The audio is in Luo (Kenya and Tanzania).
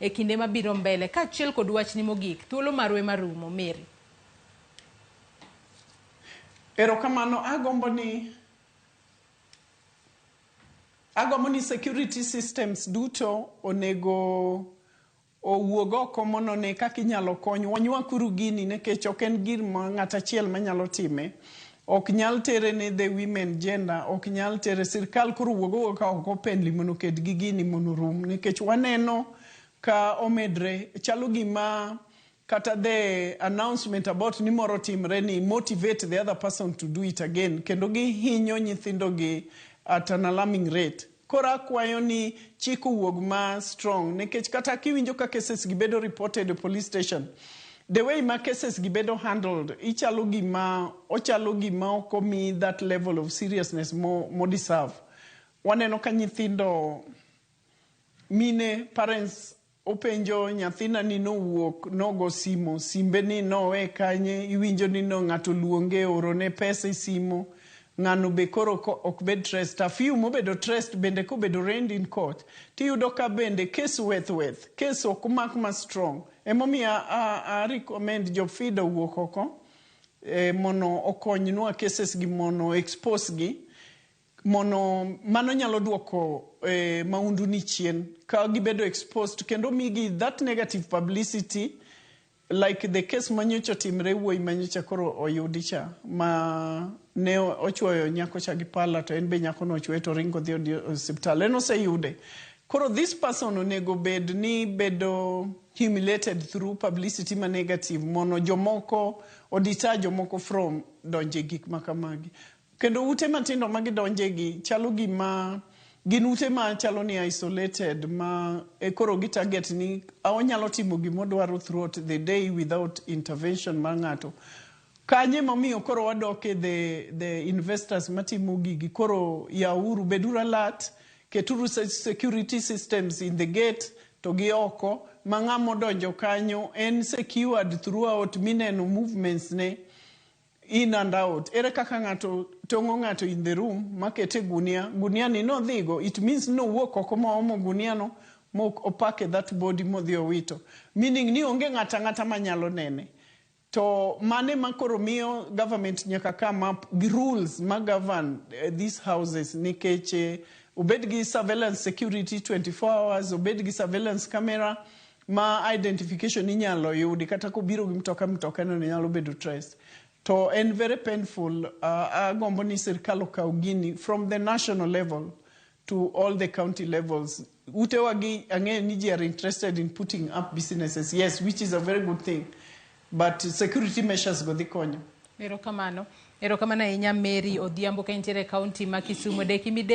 e kinde mabiro mbele ka achiel kod wachni mogik thuolo marwe marumo. Mary. Erokamano, agombo ni security systems duto onego owuog oko mondo ne kaka inyalo kony. Wanyuakuru gini nikech ok en gir ma ng'at achiel manyalo time. Ok nyal tere ne the women gender, ok nyal tere sirkal koro wuogo ka ok openli mondo ked gi gini mondo rum nikech waneno ka omedre chalo gima kata the announcement about ni moro timre ni motivate the other person to do it again kendo gihinyo nyithindo gi at an alarming rate. Kora kwayo ni chiko wuog ma strong nikech kata kiwinjo ka cases gibedo reported e police station, the way ma cases gibedo handled ochalo gima ok omi that level of seriousness mo deserve. Waneno ka nyithindo mine parents openjo nyathina ni nowuok nogo simo simbe ni nowe kanye, iwinjo ni no ng'ato luonge orone pesa e simo, ng'ano be koro ok bed trust. A few mobedo trust bende kobedo arraigned in court tiyudo ka bende case weth case ok mak ma strong. Emomiyo I recommend jofido wuok oko mono okonynwa cases gi mono expose gi mono mano nyalo duoko maundu ni chien ka gibedo exposed kendo migi that negative publicity like the case manyocha timre wuoyi manyocha koro oyudi cha ma ne ochuoyo nyako cha gi pala to en be nyako no ochuoyo to ringo dhi hospital en oseyude. Koro this person onego bedo humiliated through publicity ma negative mono jomoko odita jomoko from donje gik makamagi. Kendo ute matindo magidonje gi chalo gima gin ute ma chalo ni isolated ma koro gi target ni onyalo timo gimodwaro throughout the day without intervention mar ng'ato. Kanye mamiyo koro wadoke the investors matimo gigi koro yauru beduru alert, keturu security systems in the gate to gi oko ma ng'amo donjo kanyo en secured throughout mineno movements ne in and out. Ere kaka ng'ato tongo ng'ato in the room makete gunia ni no dhigo, it means no wuok oko ma omo gunia no mo opake that body modhi owito, meaning ni onge ng'ata manyalo nene. To mane makoro miyo government nyaka come up gi rules ma govern these houses nikech obed gi surveillance security 24 hours, obed gi surveillance camera ma identification inyalo yudi kata kobiro gi mtoka no nyalo bedo traced. To en very painful. Agombo ni sirkal okaw gini from the national level to all the county levels. Ute wagi ang'e ni ji are interested in putting up businesses, yes, which is a very good thing, but security measures go dhi konyo. Erokamano ahinya Mary Adhiambo ka intiere kaunti ma Kisumu.